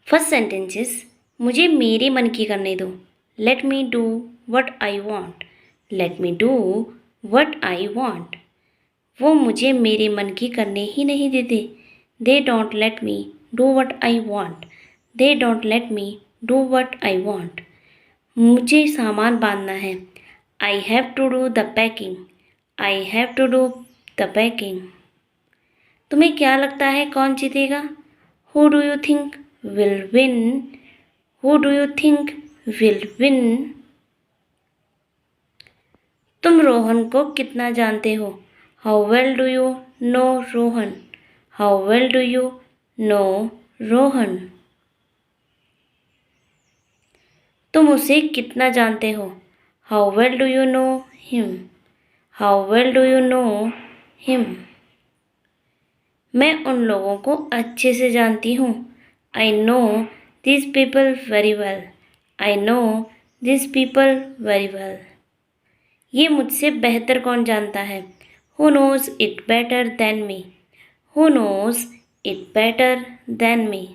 First sentences, मुझे मेरे मन की करने दो। Let me do what I want. Let me do what I want. वो मुझे मेरे मन की करने ही नहीं देते। They don't let me do what I want. They don't let me do what I want. मुझे सामान बांधना है। I have to do the packing. I have to do the packing. तुम्हें क्या लगता है कौन जीतेगा? Who do you think will win? Who do you think will win? तुम रोहन को कितना जानते हो? How well do you no Rohan? How well do you no Rohan? तुम उसे कितना जानते हो? How well do you know him? How well do you know him? मैं उन लोगों को अच्छे से जानती हूँ। I no this people very well. I know this people very well. ये मुझसे बेहतर कौन जानता है? Who knows it better than me? Who knows it better than me?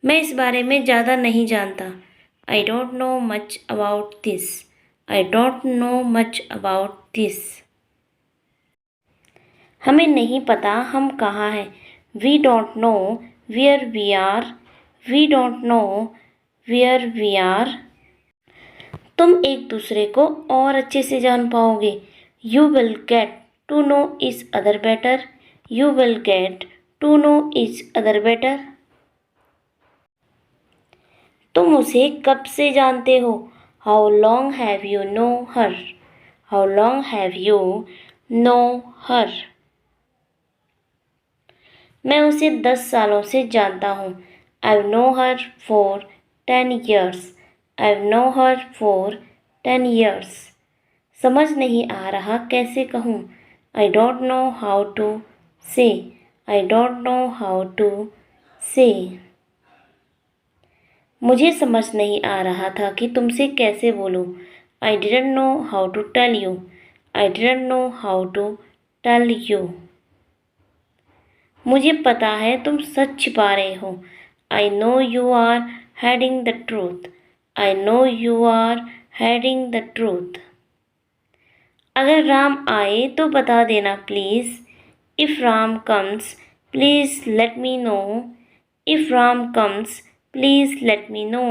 मैं इस बारे में ज़्यादा नहीं जानता। I don't know much about this. I don't know much about this. हमें नहीं पता हम कहाँ हैं। We don't know where we are. We don't know where we are. तुम एक दूसरे को और अच्छे से जान पाओगे। You will get to know each other better. You will get to know each other better. तुम उसे कब से जानते हो? How long have you know her? How long have you know her? मैं उसे 10 सालों से जानता हूँ। I know her for 10 years. I know her for 10 years. समझ नहीं आ रहा कैसे कहूँ। I don't know how to say. I don't know how to say. मुझे समझ नहीं आ रहा था कि तुमसे कैसे बोलूँ। I didn't know how to tell you. I didn't know how to tell you. मुझे पता है तुम सच छिपा रहे हो। I know you are hiding the truth. I know you are hiding the truth. अगर राम आए तो बता देना please. If Ram comes please let me know. If Ram comes please let me know.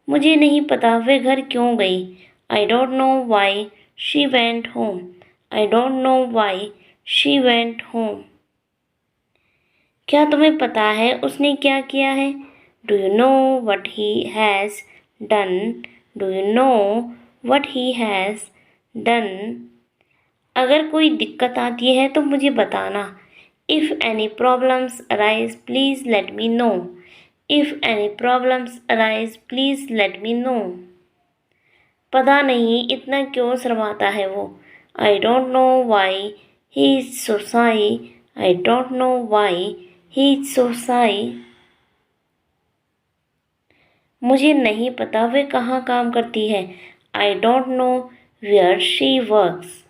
मुझे नहीं पता वह घर क्यों गई। I don't know why she went home. I don't know why she went home. क्या तुम्हें पता है उसने क्या किया है? Do you know what he has done? Do you know what he has done? अगर कोई दिक्कत आती है तो मुझे बताना। If any problems arise please let me know. If any problems arise please let me no. पता नहीं इतना क्यों शर्माता है वो। I don't know why he is so shy. I don't know why he is so shy. मुझे नहीं पता वह कहाँ काम करती है। I don't know where she works.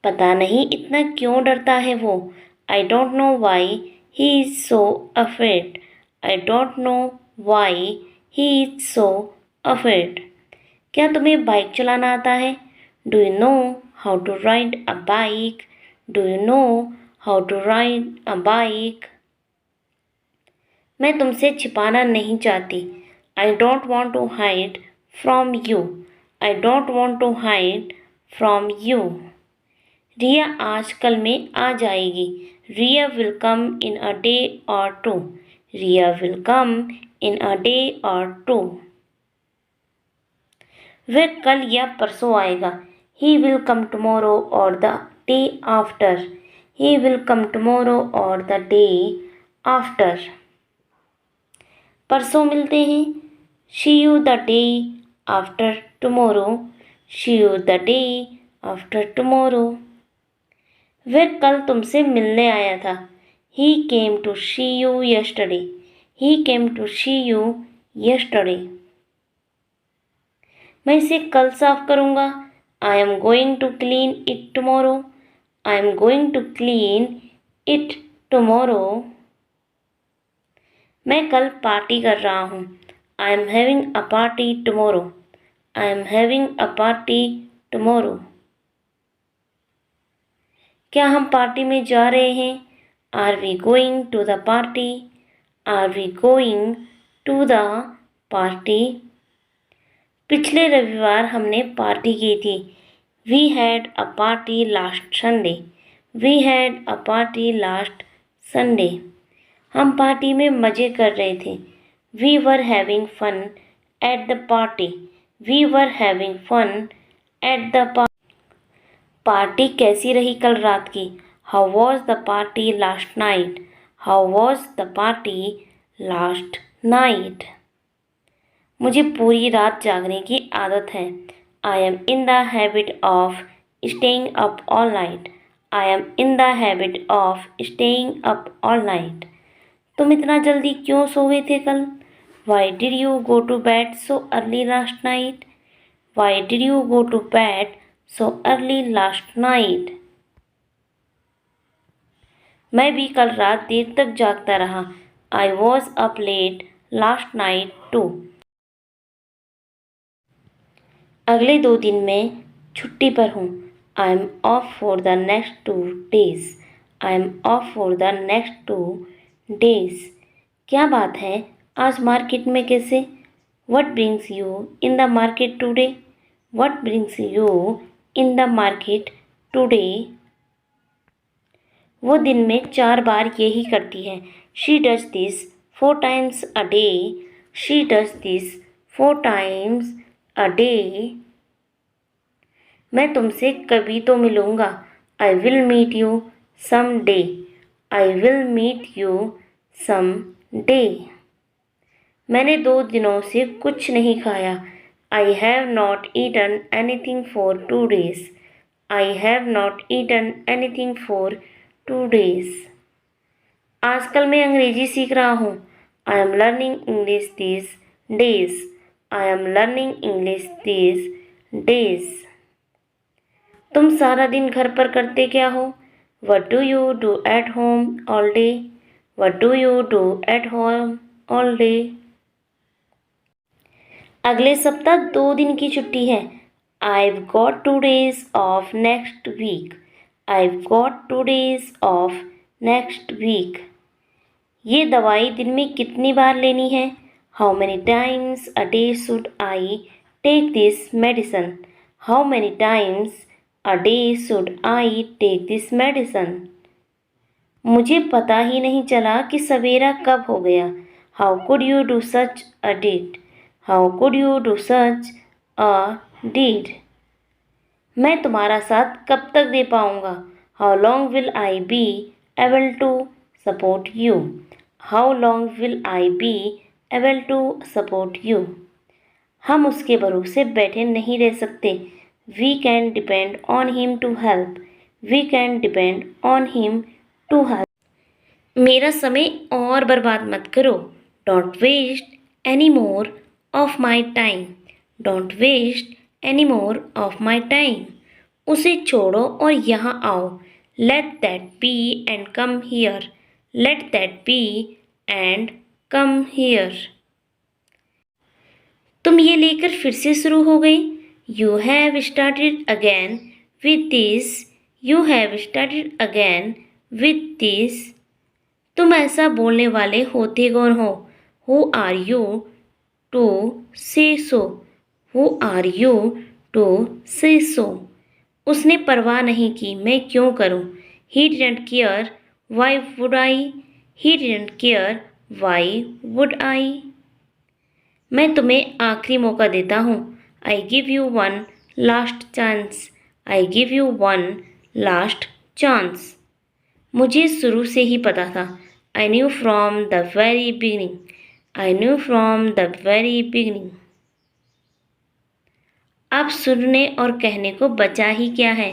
पता नहीं इतना क्यों डरता है वो। I don't know why he is so afraid. I don't know why he is so afraid. क्या तुम्हें बाइक चलाना आता है? Do you know how to ride a bike? Do you know how to ride a bike? मैं तुमसे छिपाना नहीं चाहती। I don't want to hide from you. I don't want to hide from you. Riya आज कल में आ जाएगी। Riya will come in a day or two. Riya will come in a day or two. वह कल या परसों आएगा। He will come tomorrow or the day after. He will come tomorrow or the day after. परसों मिलते हैं। See you the day after tomorrow. See you the day after tomorrow. वह कल तुमसे मिलने आया था। He came to see you yesterday. He came to see you yesterday. मैं इसे कल साफ करूँगा। I am going to clean it tomorrow. I am going to clean it tomorrow. मैं कल पार्टी कर रहा हूँ। I am having a party tomorrow. I am having a party tomorrow. क्या हम पार्टी में जा रहे हैं? Are we going to the party? Are we going to the party? पिछले रविवार हमने पार्टी की थी। We had a party last Sunday. We had a party last Sunday. हम पार्टी में मज़े कर रहे थे। We were having fun at the party. We were having fun at the party. Party कैसी रही कल रात की? How was the party last night? How was the party last night? मुझे पूरी रात जागने की आदत है। I am in the habit of staying up all night. I am in the habit of staying up all night. तुम इतना जल्दी क्यों सो गए थे कल? Why did you go to bed so early last night? Why did you go to bed so early last night? मैं भी कल रात देर तक जागता रहा। I was up late last night too. अगले 2 दिन मैं छुट्टी पर हूँ। I M of for the next 2 days. I M of for the next 2 days. क्या बात है, आज मार्केट में कैसे? What brings you in the market today? What brings you in the market today? वो दिन में 4 बार यही करती है। She does this 4 times a day. She does this 4 times a day. मैं तुमसे कभी तो मिलूँगा। आई will meet you some day. I will meet you some day. मैंने 2 दिनों से कुछ नहीं खाया। I have not eaten anything for 2 days. I have not eaten anything for 2 days. आजकल मैं अंग्रेजी सीख रहा हूँ। I am learning English this days. I am learning English this days. तुम सारा दिन घर पर करते क्या हो? What do you do at home all day? What do you do at home all day? अगले सप्ताह 2 दिन की छुट्टी है। I've got 2 days off next week. I've got 2 days off next week. ये दवाई दिन में कितनी बार लेनी है? How many times a day should I take this medicine? How many times a day should I take this medicine? मुझे पता ही नहीं चला कि सवेरा कब हो गया। How could you do such a deed? How could you do such a deed? मैं तुम्हारा साथ कब तक दे पाऊँगा? How long will I be able to support you? How long will I be able to support you? हम उसके भरोसे बैठे नहीं रह सकते। We can depend on him to help. We can depend on him to help. मेरा समय और बर्बाद मत करो। Don't waste any more of my time. Don't waste any more of my time. उसे छोड़ो और यहाँ आओ। Let that be and come here. Let that be and come here. तुम ये लेकर फिर से शुरू हो गई। You have started again with this. You have started again with this. तुम ऐसा बोलने वाले होते कौन हो? Who are you to say so? Who are you to say so? उसने परवाह नहीं की, मैं क्यों करूं? He didn't care, why would I? He didn't care, why would I? मैं तुम्हें आखिरी मौका देता हूँ। I give you one last chance. I give you one last chance. मुझे शुरू से ही पता था। I knew from the very beginning. I knew from the very beginning. अब सुनने और कहने को बचा ही क्या है?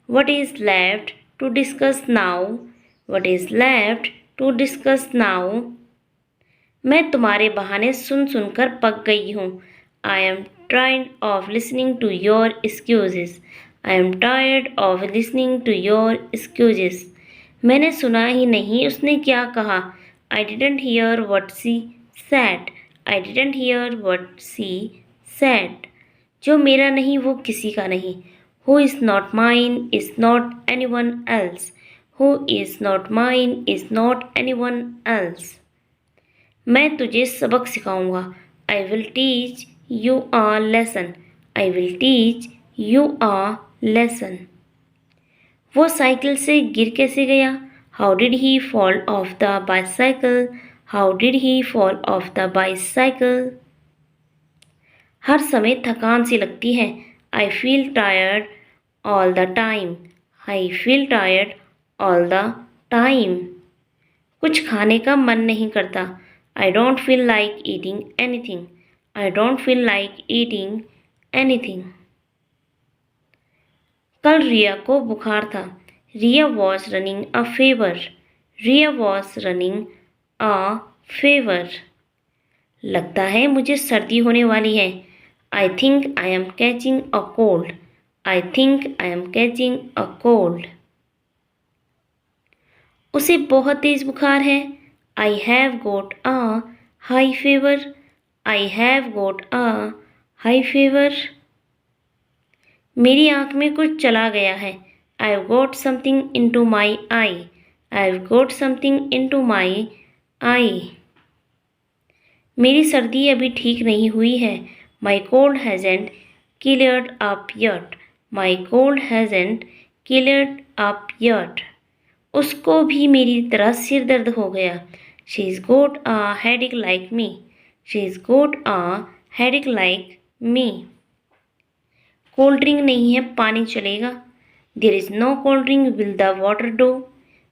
What is left to discuss now? What is left to discuss now? मैं तुम्हारे बहाने सुन सुनकर पक गई हूँ। I am tired of listening to your excuses. I am tired of listening to your excuses. मैंने सुना ही नहीं उसने क्या कहा। I didn't hear what she said. I didn't hear what she said. जो मेरा नहीं वो किसी का नहीं. Who is not mine is not anyone else. Who is not mine is not anyone else. मैं तुझे सबक सिखाऊंगा. I will teach you a lesson. I will teach you a lesson. वो साइकिल से गिर कैसे गया? How did he fall off the bicycle? How did he fall off the bicycle? हर समय थकान सी लगती है. I feel tired all the time. I feel tired all the time. कुछ खाने का मन नहीं करता. I don't feel like eating anything. I don't feel like eating anything. कल रिया को बुखार था. Riya was running a fever. Riya was running a fever. लगता है मुझे सर्दी होने वाली है. I think I am catching a cold. I think I am catching a cold. उसे बहुत तेज बुखार है. I have got a high fever. I have got a high fever. मेरी आँख में कुछ चला गया है. I've got something into my eye. I've got something into my eye. मेरी सर्दी अभी ठीक नहीं हुई है. My cold hasn't cleared up yet. My cold hasn't cleared up yet. उसको भी मेरी तरह सिर दर्द हो गया. She's got a headache like me. She's got a headache like me. Cold drink नहीं है, पानी चलेगा. There is no cold drink, will the water do?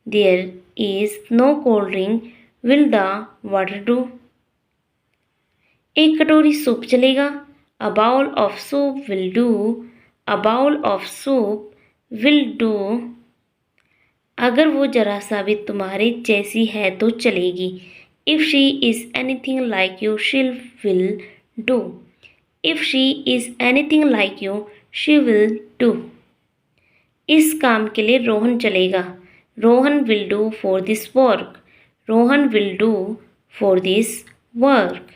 There is no cold drink, will the water do? एक कटोरी soup चलेगा. A bowl of soup will do. A bowl of soup will do. अगर वो जरा सा भी तुम्हारे जैसी है तो चलेगी. If she is anything like you, she will do. If she is anything like you, she will do. इस काम के लिए रोहन चलेगा. Rohan will do for this work. Rohan will do for this work.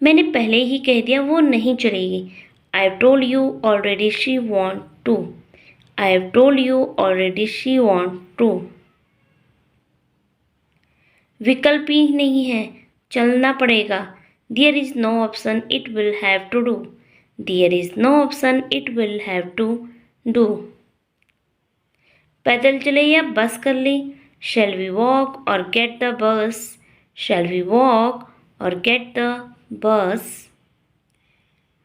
मैंने पहले ही कह दिया वो नहीं चलेगी. I've told you already she won't to. I've told you already she won't to. विकल्प ही नहीं है, चलना पड़ेगा. There is no option, it will have to do. There is no option, it will have to do. पैदल चले या बस कर ले. Shall we walk or get the bus? Shall we walk or get the bus?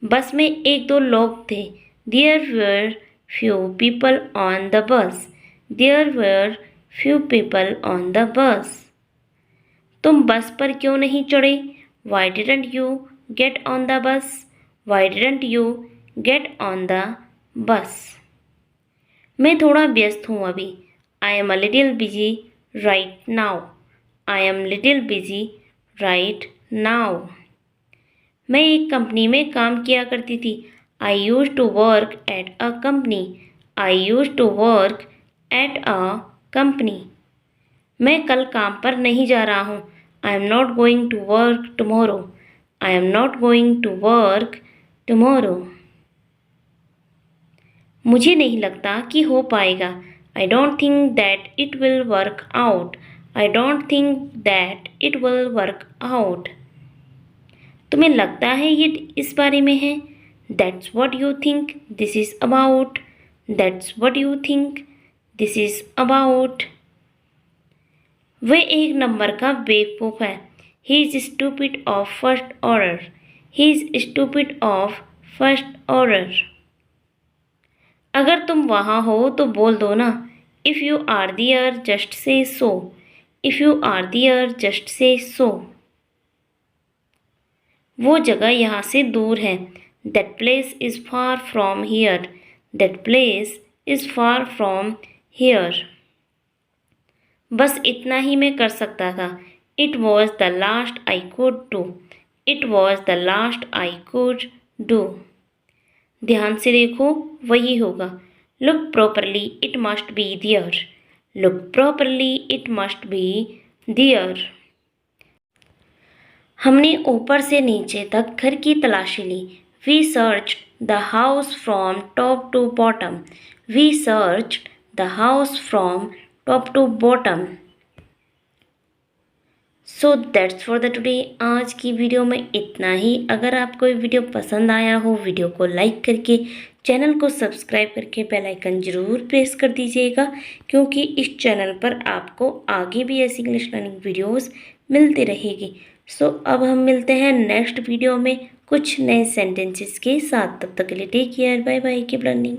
बस में एक दो लोग थे. There were few people on the bus. There were few people on the bus. तुम बस पर क्यों नहीं चढ़े? Why didn't you get on the bus? Why didn't you get on the bus? मैं थोड़ा व्यस्त हूँ अभी. I am a little busy right now. I am little busy right now. मैं एक कंपनी में काम किया करती थी. I used to work at a company. I used to work at a company. मैं कल काम पर नहीं जा रहा हूँ. I am not going to work tomorrow. I am not going to work tomorrow. मुझे नहीं लगता कि हो पाएगा. I don't think that it will work out. I don't think that it will work out. तुम्हें लगता है ये इस बारे में है. That's what you think this is about. That's what you think this is about. वह एक नंबर का बेवकूफ़ है. He is stupid of first order. He is stupid of first order. अगर तुम वहाँ हो तो बोल दो ना. If you are there, just say so. If you are there, just say so. वो जगह यहाँ से दूर है. That place is far from here. That place is far from here. बस इतना ही मैं कर सकता था. It was the last I could do. It was the last I could do. ध्यान से देखो, वही होगा. Look properly, it must be there. Look properly, it must be there. हमने ऊपर से नीचे तक घर की तलाशी ली. We searched the house from top to bottom. We searched the house from top to bottom. So that's for the today. आज की वीडियो में इतना ही. अगर आपको ये वीडियो पसंद आया हो, वीडियो को लाइक करके चैनल को सब्सक्राइब करके बेल आइकन ज़रूर प्रेस कर दीजिएगा, क्योंकि इस चैनल पर आपको आगे भी ऐसी इंग्लिश लर्निंग वीडियोस मिलती रहेगी. सो अब हम मिलते हैं नेक्स्ट वीडियो में कुछ नए सेंटेंसेस के साथ. तब तक के लिए take care, bye bye, keep learning.